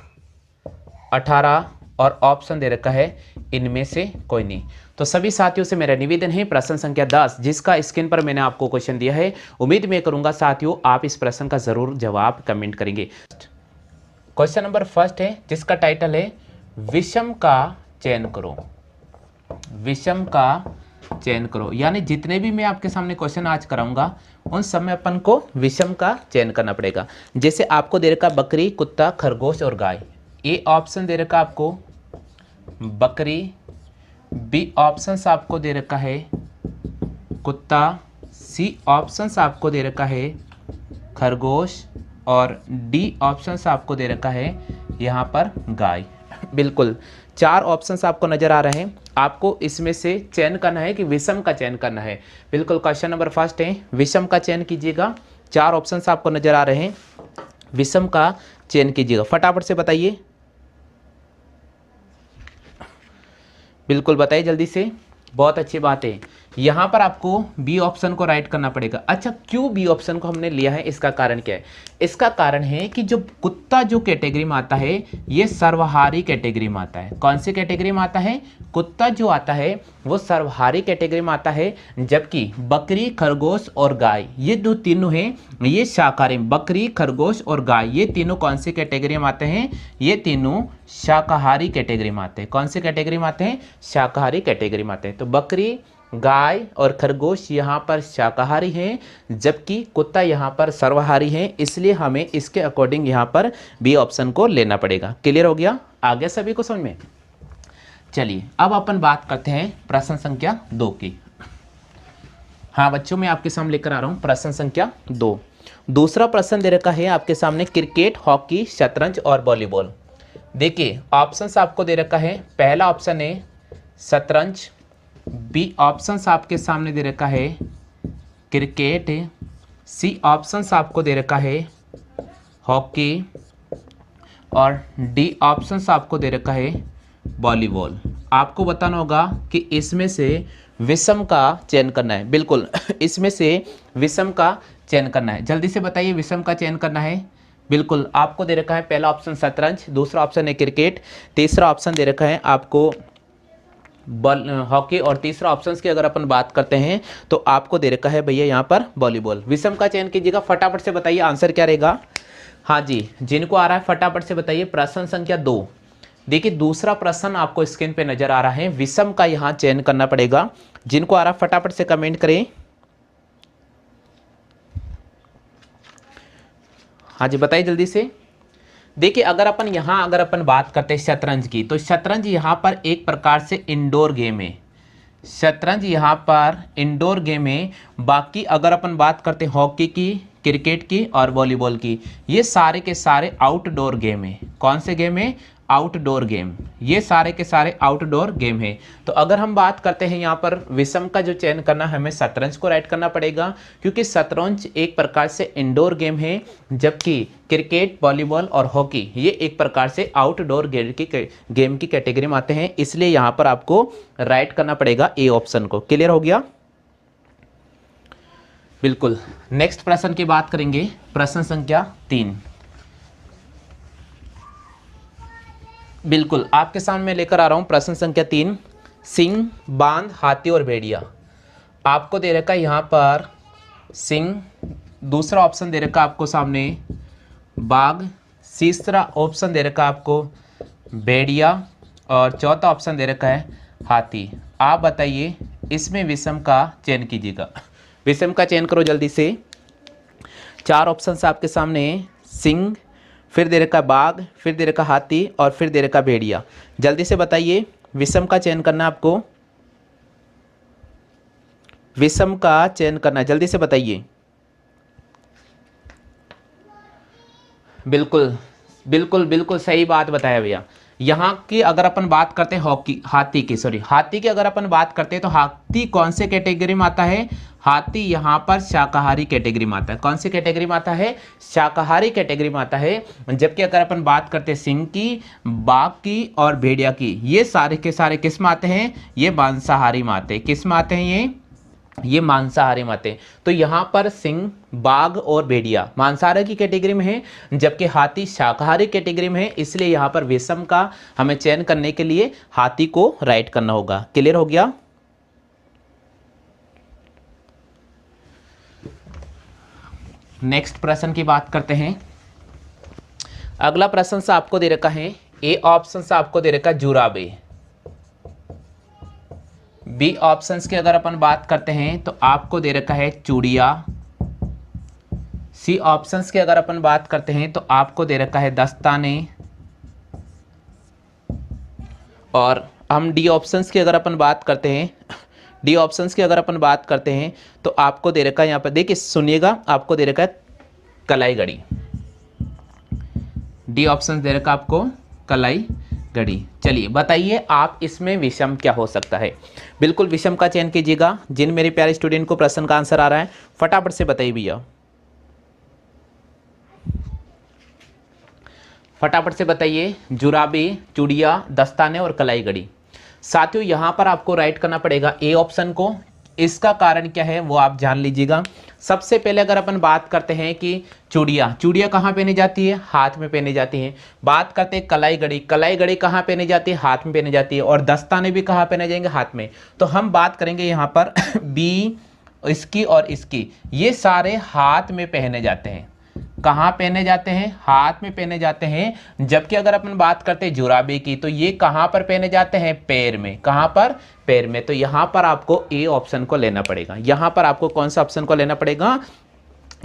18 और ऑप्शन दे रखा है इनमें से कोई नहीं। तो सभी साथियों से मेरा निवेदन है, प्रश्न संख्या 10 जिसका स्क्रीन पर मैंने आपको क्वेश्चन दिया है, उम्मीद मैं करूंगा साथियों आप इस प्रश्न का जरूर जवाब कमेंट करेंगे। क्वेश्चन नंबर फर्स्ट है जिसका टाइटल है विषम का चयन करो। विषम का चयन करो, यानी जितने भी मैं आपके सामने क्वेश्चन आज कराऊंगा उन सब में अपन को विषम का चयन करना पड़ेगा। जैसे आपको दे रखा बकरी, कुत्ता, खरगोश और गाय। ए ऑप्शन दे रखा आपको बकरी, बी ऑप्शन आपको दे रखा है कुत्ता, सी ऑप्शन आपको दे रखा है खरगोश और डी ऑप्शन आपको दे रखा है यहाँ पर गाय। बिल्कुल 4 ऑप्शंस आपको नजर आ रहे हैं, आपको इसमें से चयन करना है कि विषम का चयन करना है। बिल्कुल क्वेश्चन नंबर फर्स्ट है, विषम का चयन कीजिएगा। 4 ऑप्शंस आपको नजर आ रहे हैं, विषम का चयन कीजिएगा। फटाफट से बताइए, बिल्कुल बताइए जल्दी से, बहुत अच्छी बात है। यहाँ पर आपको बी ऑप्शन को राइट करना पड़ेगा। अच्छा क्यों बी ऑप्शन को हमने लिया है, इसका कारण क्या है। इसका कारण है कि जो कुत्ता जो कैटेगरी में आता है ये सर्वहारी कैटेगरी में आता है। कौन सी कैटेगरी में आता है, कुत्ता जो आता है वो सर्वहारी कैटेगरी में आता है, जबकि बकरी, खरगोश और गाय ये जो तीनों हैं ये शाकाहारी। बकरी, खरगोश और गाय ये तीनों कौन सी कैटेगरी में आते हैं, ये तीनों शाकाहारी कैटेगरी में आते हैं। कौन सी कैटेगरी में आते हैं, शाकाहारी कैटेगरी में आते हैं। तो बकरी, गाय और खरगोश यहाँ पर शाकाहारी हैं, जबकि कुत्ता यहाँ पर सर्वाहारी है, इसलिए हमें इसके अकॉर्डिंग यहाँ पर बी ऑप्शन को लेना पड़ेगा। क्लियर हो गया, आ गया सभी को समझ में। चलिए अब अपन बात करते हैं प्रश्न संख्या 2 की। हाँ बच्चों मैं आपके सामने लेकर आ रहा हूँ प्रश्न संख्या 2। दूसरा प्रश्न दे रखा है आपके सामने क्रिकेट, हॉकी, शतरंज और वॉलीबॉल। देखिए ऑप्शंस आपको दे रखा है, पहला ऑप्शन है शतरंज, बी ऑप्शंस आपके सामने दे रखा है क्रिकेट, सी ऑप्शंस आपको दे रखा है हॉकी और डी ऑप्शंस आपको दे रखा है वॉलीबॉल। आपको बताना होगा कि इसमें से विषम का चयन करना है। बिल्कुल इसमें से विषम का चयन करना है, जल्दी से बताइए विषम का चयन करना है। बिल्कुल आपको दे रखा है पहला ऑप्शन शतरंज, दूसरा ऑप्शन है क्रिकेट, तीसरा ऑप्शन दे रखा है आपको हॉकी और तीसरा ऑप्शन की अगर अपन बात करते हैं तो आपको दे रखा है भैया यहाँ पर वॉलीबॉल। विषम का चयन कीजिएगा, फटाफट से बताइए आंसर क्या रहेगा। हाँ जी जिनको आ रहा है फटाफट से बताइए। प्रश्न संख्या 2, देखिए दूसरा प्रश्न आपको स्क्रीन पे नजर आ रहा है, विषम का यहाँ चयन करना पड़ेगा। जिनको आ रहा है फटाफट से कमेंट करें। हाँ जी बताइए जल्दी से। देखिए अगर अपन बात करते हैं शतरंज की, तो शतरंज यहाँ पर एक प्रकार से इंडोर गेम है। शतरंज यहाँ पर इंडोर गेम है। बाकी अगर अपन बात करते हैं हॉकी की, क्रिकेट की और वॉलीबॉल की, ये सारे के सारे आउटडोर गेम है। कौन से गेम है, आउटडोर गेम, ये सारे के सारे आउटडोर गेम है। तो अगर हम बात करते हैं यहाँ पर विषम का जो चयन करना, हमें शतरंज को राइट करना पड़ेगा, क्योंकि शतरंज एक प्रकार से इंडोर गेम है, जबकि क्रिकेट, वॉलीबॉल और हॉकी ये एक प्रकार से आउटडोर गेम की कैटेगरी में आते हैं, इसलिए यहाँ पर आपको राइट करना पड़ेगा ए ऑप्शन को। क्लियर हो गया? बिल्कुल। नेक्स्ट प्रश्न की बात करेंगे, प्रश्न संख्या 3। बिल्कुल आपके सामने मैं लेकर आ रहा हूं प्रश्न संख्या 3। सिंह, बांध, हाथी और भेड़िया। आपको दे रखा है यहाँ पर सिंह, दूसरा ऑप्शन दे रखा आपको सामने बाघ, तीसरा ऑप्शन दे रखा आपको भेड़िया और चौथा ऑप्शन दे रखा है हाथी। आप बताइए इसमें विषम का चयन कीजिएगा। विषम का चयन करो जल्दी से। 4 ऑप्शन आपके सामने, सिंह, फिर दे रखा बाघ, फिर दे रखा हाथी और फिर दे रखा भेड़िया। जल्दी से बताइए, विषम का चयन करना आपको, विषम का चयन करना, जल्दी से बताइए। बिल्कुल बिल्कुल बिल्कुल सही बात बताया भैया। यहाँ की अगर अपन बात करते हैं हाथी की अगर अपन बात करते हैं तो हाथी कौन से कैटेगरी में आता है? हाथी यहाँ पर शाकाहारी कैटेगरी में आता है। कौन सी कैटेगरी में आता है? शाकाहारी कैटेगरी में आता है। जबकि अगर अपन बात करते हैं सिंह की, बाघ की और भेड़िया की, ये सारे के सारे किस में आते हैं? ये मांसाहारी में आते हैं। किस में आते हैं? ये मांसाहारी में आते हैं। तो यहाँ पर सिंह, बाघ और भेड़िया मांसाहारी की कैटेगरी में है, जबकि हाथी शाकाहारी कैटेगरी में है, इसलिए यहाँ पर विषम का हमें चयन करने के लिए हाथी को राइट करना होगा। क्लियर हो गया? नेक्स्ट प्रश्न की बात करते हैं। अगला प्रश्न से आपको दे रखा है, ए ऑप्शन से आपको दे रखा है जुराबे, बी ऑप्शंस की अगर अपन बात करते हैं तो आपको दे रखा है चूड़िया, सी ऑप्शंस की अगर अपन बात करते हैं तो आपको दे रखा है दस्ताने, और हम डी ऑप्शंस की अगर अपन बात करते हैं, डी ऑप्शंस की अगर अपन बात करते हैं तो आपको दे रखा है, यहाँ पर देखिए सुनिएगा, आपको दे रखा है कलाई घड़ी। डी ऑप्शन दे रखा आपको कलाई घड़ी। चलिए बताइए आप इसमें विषम क्या हो सकता है? बिल्कुल विषम का चयन कीजिएगा। जिन मेरे प्यारे स्टूडेंट को प्रश्न का आंसर आ रहा है फटाफट से बताइए भैया, फटाफट से बताइए। जुराबे, चूड़िया, दस्ताने और कलाई घड़ी। साथियों यहाँ पर आपको राइट करना पड़ेगा ए ऑप्शन को। इसका कारण क्या है वो आप जान लीजिएगा। सबसे पहले अगर अपन बात करते हैं कि चूड़िया कहाँ पहनी जाती है? हाथ में पहनी जाती है। बात करते हैं कलाई घड़ी कहाँ पहनी जाती है? हाथ में पहनी जाती है। और दस्ताने भी कहाँ पहने जाएंगे? हाथ में। तो हम बात करेंगे यहाँ पर बी, इसकी और इसकी, ये सारे हाथ में पहने जाते हैं। कहाँ पहने जाते हैं? हाथ में पहने जाते हैं। जबकि अगर अपन बात करते हैं जुराबे की, तो ये कहाँ पर पहने जाते हैं? पैर में। कहाँ पर? पैर में। तो यहाँ पर आपको ए ऑप्शन को लेना पड़ेगा। यहाँ पर आपको कौन सा ऑप्शन को लेना पड़ेगा?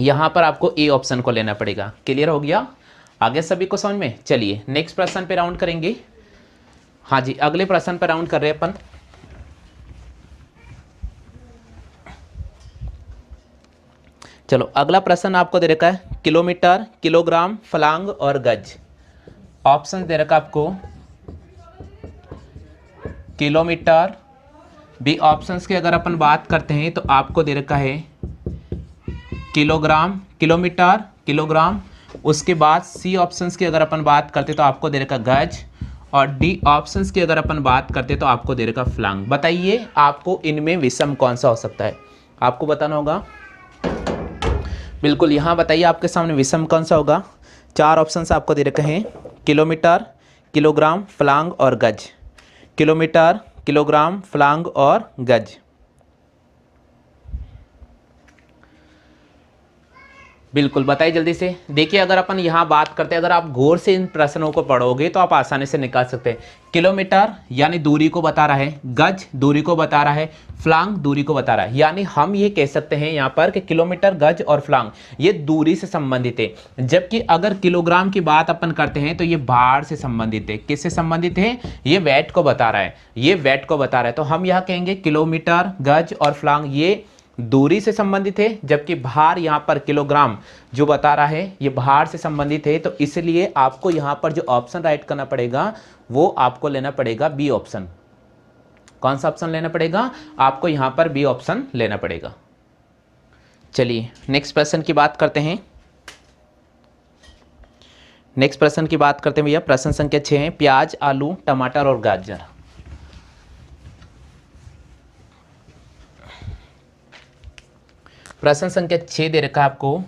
यहाँ पर आपको ए ऑप्शन को लेना पड़ेगा। क्लियर हो गया? आगे सभी को समझ में? चलिए नेक्स्ट प्रश्न पे राउंड करेंगे। हाँ जी, अगले प्रश्न पे राउंड कर रहे हैं अपन। चलो अगला प्रश्न आपको दे रखा है किलोमीटर, किलोग्राम, फलांग और गज। ऑप्शन दे रखा आपको किलोमीटर, बी ऑप्शंस की अगर अपन बात करते हैं तो आपको दे रखा है किलोग्राम, किलोमीटर, किलोग्राम। उसके बाद सी ऑप्शंस की अगर अपन बात करते तो आपको दे रखा गज, और डी ऑप्शंस की अगर अपन बात करते तो आपको दे रखा फलांग। बताइए आपको इनमें विषम कौन सा हो सकता है? आपको बताना होगा। बिल्कुल यहाँ बताइए आपके सामने विषम कौन सा होगा? 4 ऑप्शंस आपको दे रखे हैं, किलोमीटर, किलोग्राम, फलांग और गज। किलोमीटर, किलोग्राम, फलांग और गज। बिल्कुल बताइए जल्दी से। देखिए अगर अपन यहाँ बात करते हैं, अगर आप गौर से इन प्रश्नों को पढ़ोगे तो आप आसानी से निकाल सकते हैं। किलोमीटर यानी दूरी को बता रहा है, गज दूरी को बता रहा है, फलांग दूरी को बता रहा है। यानी हम ये कह सकते हैं यहाँ पर कि किलोमीटर, गज और फलांग ये दूरी से संबंधित है। जबकि अगर किलोग्राम की बात अपन करते हैं तो ये भार से संबंधित है। किससे संबंधित है? ये वेट को बता रहा है, ये वेट को बता रहा है। तो हम यहाँ कहेंगे किलोमीटर, गज और फलांग ये दूरी से संबंधित है, जबकि भार यहाँ पर किलोग्राम जो बता रहा है ये भार से संबंधित है, तो इसलिए आपको यहाँ पर जो ऑप्शन राइट करना पड़ेगा वो आपको लेना पड़ेगा बी ऑप्शन। कौन सा ऑप्शन लेना पड़ेगा? आपको यहाँ पर बी ऑप्शन लेना पड़ेगा। चलिए नेक्स्ट प्रश्न की बात करते हैं। नेक्स्ट प्रश्न की बात करते हैं भैया, प्रश्न संख्या 6 है, प्याज, आलू, टमाटर और गाजर। प्रश्न संख्या 6 दे रखा है आपको,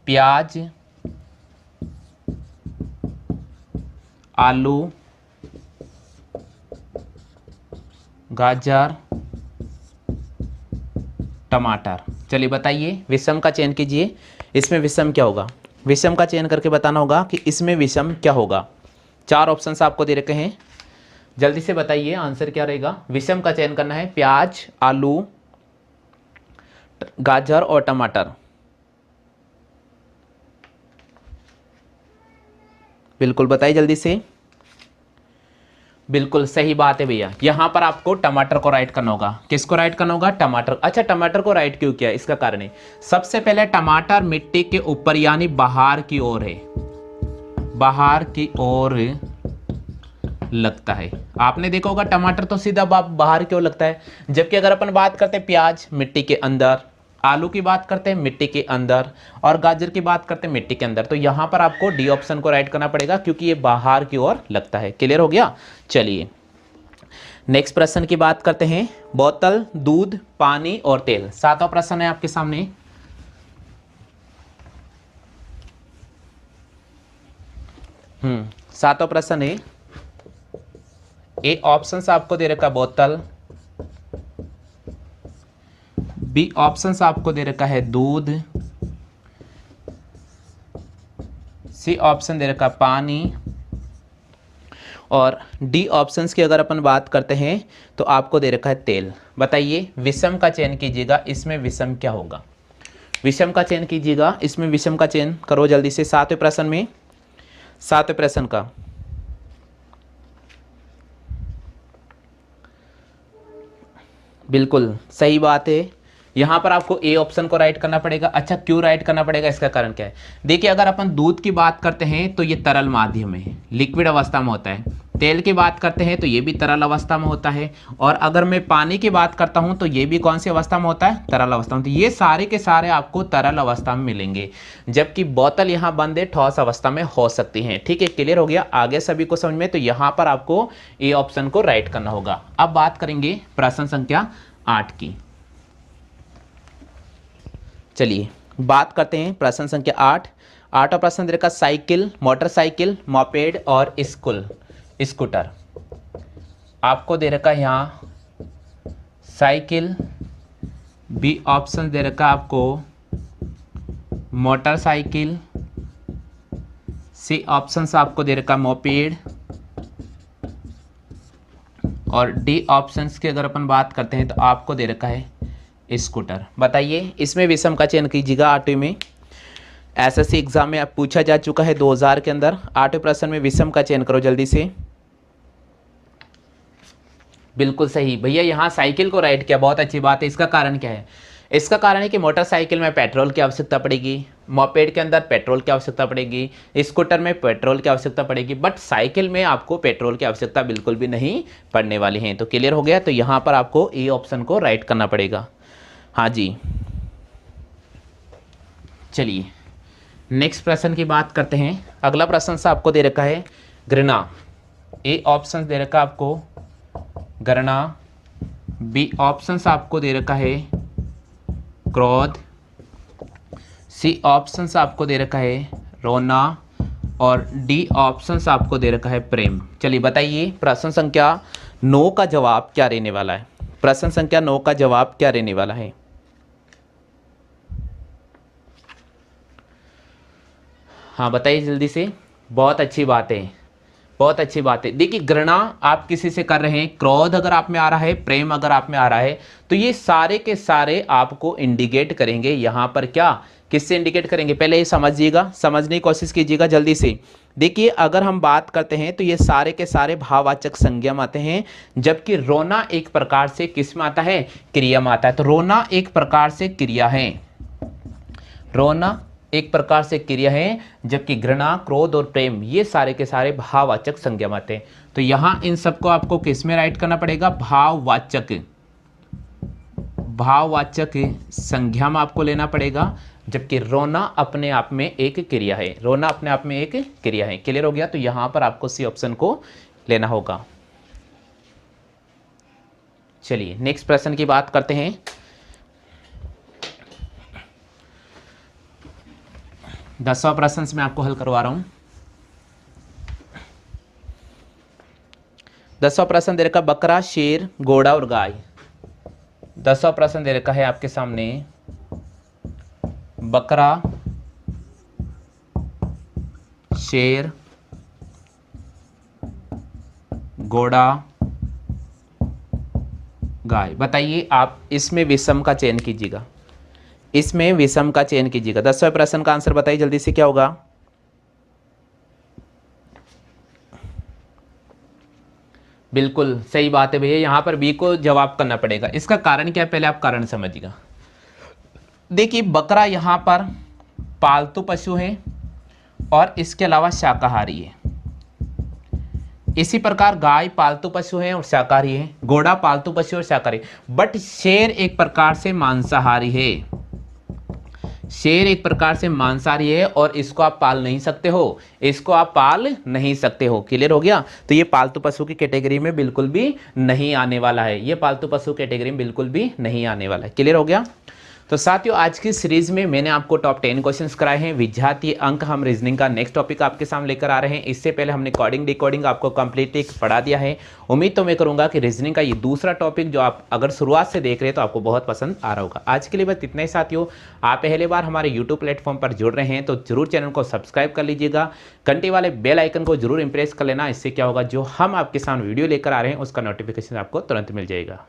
प्याज, आलू, गाजर, टमाटर। चलिए बताइए, विषम का चयन कीजिए। इसमें विषम क्या होगा? विषम का चयन करके बताना होगा कि इसमें विषम क्या होगा। 4 ऑप्शंस आपको दे रखे हैं, जल्दी से बताइए आंसर क्या रहेगा। विषम का चयन करना है, प्याज, आलू, गाजर और टमाटर। बिल्कुल बताइए जल्दी से। बिल्कुल सही बात है भैया, यहां पर आपको टमाटर को राइट करना होगा। किसको राइट करना होगा? टमाटर। अच्छा, टमाटर को राइट क्यों किया? इसका कारण है, सबसे पहले टमाटर मिट्टी के ऊपर यानी बाहर की ओर है, बाहर की ओर लगता है। आपने देखा होगा टमाटर तो सीधा बाहर की ओर लगता है, जबकि अगर अपन बात करते हैं प्याज मिट्टी के अंदर, आलू की बात करते हैं मिट्टी के अंदर, और गाजर की बात करते हैं मिट्टी के अंदर। तो यहां पर आपको डी ऑप्शन को राइट करना पड़ेगा क्योंकि ये बाहर की ओर लगता है। क्लियर हो गया? चलिए नेक्स्ट प्रश्न की बात करते हैं, बोतल, दूध, पानी और तेल। 7वां प्रश्न है आपके सामने। सातवां प्रश्न है, ए ऑप्शन आपको दे रखा बोतल, बी ऑप्शन आपको दे रखा है दूध, सी ऑप्शन दे रखा पानी, और डी ऑप्शंस की अगर अपन बात करते हैं तो आपको दे रखा है तेल। बताइए विषम का चयन कीजिएगा, इसमें विषम क्या होगा? विषम का चयन कीजिएगा, इसमें विषम का चयन करो जल्दी से। 7वें प्रश्न में, 7वें प्रश्न का बिल्कुल सही बात है, यहाँ पर आपको ए ऑप्शन को राइट करना पड़ेगा। अच्छा, क्यों राइट करना पड़ेगा? इसका कारण क्या है? देखिए, अगर अपन दूध की बात करते हैं तो ये तरल माध्यम है, लिक्विड अवस्था में होता है। तेल की बात करते हैं तो ये भी तरल अवस्था में होता है, और अगर मैं पानी की बात करता हूं तो ये भी कौन सी अवस्था में होता है? तरल अवस्था में। तो ये सारे के सारे आपको तरल अवस्था में मिलेंगे, जबकि बोतल यहाँ बंद है, ठोस अवस्था में हो सकती है। ठीक है, क्लियर हो गया आगे सभी को समझ में? तो यहाँ पर आपको ए ऑप्शन को राइट करना होगा। अब बात करेंगे प्रश्न संख्या 8 की। चलिए बात करते हैं प्रश्न संख्या 8। 8वां प्रश्न देखा, साइकिल, मोटरसाइकिल, मोपेड और स्कूटर। आपको दे रखा है यहाँ साइकिल, बी ऑप्शन दे रखा आपको मोटरसाइकिल, सी ऑप्शन आपको दे रखा मोपेड, और डी ऑप्शंस की अगर अपन बात करते हैं तो आपको दे रखा है स्कूटर। बताइए इसमें विषम का चयन कीजिएगा। 8वीं में एसएससी एग्जाम में अब पूछा जा चुका है 2000 के अंदर। 8वें प्रश्न में विषम का चयन करो जल्दी से। बिल्कुल सही भैया, यहाँ साइकिल को राइट किया, बहुत अच्छी बात है। इसका कारण क्या है? इसका कारण है कि मोटरसाइकिल में पेट्रोल की आवश्यकता पड़ेगी, मोपेड के अंदर पेट्रोल की आवश्यकता पड़ेगी, स्कूटर में पेट्रोल की आवश्यकता पड़ेगी, बट साइकिल में आपको पेट्रोल की आवश्यकता बिल्कुल भी नहीं पड़ने वाली है। तो क्लियर हो गया? तो यहाँ पर आपको ए ऑप्शन को राइट करना पड़ेगा। हाँ जी, चलिए नेक्स्ट प्रश्न की बात करते हैं। अगला प्रश्न से आपको दे रखा है घृणा। ए ऑप्शन दे रखा आपको घृणा, बी ऑप्शन आपको दे रखा है क्रोध, सी ऑप्शन आपको दे रखा है रोना, और डी ऑप्शन आपको दे रखा है प्रेम। चलिए बताइए प्रश्न संख्या 9 का जवाब क्या रहने वाला है? प्रश्न संख्या 9 का जवाब क्या रहने वाला है? हाँ बताइए जल्दी से। बहुत अच्छी बात है, बहुत अच्छी बात है। देखिए घृणा आप किसी से कर रहे हैं, क्रोध अगर आप में आ रहा है, प्रेम अगर आप में आ रहा है, तो ये सारे के सारे आपको इंडिकेट करेंगे यहां पर क्या, किससे इंडिकेट करेंगे, पहले ये समझिएगा, समझने की कोशिश कीजिएगा जल्दी से। देखिए अगर हम बात करते हैं तो ये सारे के सारे भाववाचक संज्ञा में आते हैं, जबकि रोना एक प्रकार से किस में आता है, क्रिया में आता है। तो रोना एक प्रकार से क्रिया है, रोना एक प्रकार से क्रिया है, जबकि घृणा, क्रोध और प्रेम ये सारे के सारे भाववाचक संज्ञा में आते हैं। तो यहां इन सबको आपको किस में राइट करना पड़ेगा, भाववाचक, भाववाचक संज्ञा में आपको लेना पड़ेगा, जबकि रोना अपने आप में एक क्रिया है, रोना अपने आप में एक क्रिया है। क्लियर हो गया। तो यहां पर आपको सी ऑप्शन को लेना होगा। चलिए नेक्स्ट प्रश्न की बात करते हैं। 10वां प्रश्न मैं आपको हल करवा रहा हूं। 10वां प्रश्न दे रखा बकरा, शेर, घोड़ा और गाय। 10वां प्रश्न दे रखा है आपके सामने बकरा, शेर, घोड़ा, गाय। बताइए आप इसमें विषम का चयन कीजिएगा, इसमें विषम का चयन कीजिएगा। 10वें प्रश्न का आंसर बताइए जल्दी से, क्या होगा। बिल्कुल सही बात है भैया, यहां पर बी को जवाब करना पड़ेगा। इसका कारण क्या है, पहले आप कारण समझिएगा। देखिए बकरा यहां पर पालतू पशु है और इसके अलावा शाकाहारी है। इसी प्रकार गाय पालतू पशु है और शाकाहारी है, घोड़ा पालतू पशु और शाकाहारी, बट शेर एक प्रकार से मांसाहारी है। शेर एक प्रकार से मांसाहारी है और इसको आप पाल नहीं सकते हो, इसको आप पाल नहीं सकते हो। क्लियर हो गया। तो ये पालतू पशु की कैटेगरी में बिल्कुल भी नहीं आने वाला है, ये पालतू पशु कैटेगरी में बिल्कुल भी नहीं आने वाला है। क्लियर हो गया। तो साथियों आज की सीरीज में मैंने आपको टॉप 10 क्वेश्चंस कराए हैं। विद्यार्थी अंक हम रीजनिंग का नेक्स्ट टॉपिक आपके सामने लेकर आ रहे हैं। इससे पहले हमने कोडिंग डिकोडिंग आपको कंप्लीटली पढ़ा दिया है। उम्मीद तो मैं करूंगा कि रीजनिंग का ये दूसरा टॉपिक जो आप अगर शुरुआत से देख रहे हैं तो आपको बहुत पसंद आ रहा होगा। आज के लिए बस इतना ही साथियों। आप पहले बार हमारे यूट्यूब प्लेटफॉर्म पर जुड़ रहे हैं तो जरूर चैनल को सब्सक्राइब कर लीजिएगा, घंटे वाले बेल आइकन को जरूर इंप्रेस कर लेना। इससे क्या होगा, जो हम आपके सामने वीडियो लेकर आ रहे हैं उसका नोटिफिकेशन आपको तुरंत मिल जाएगा।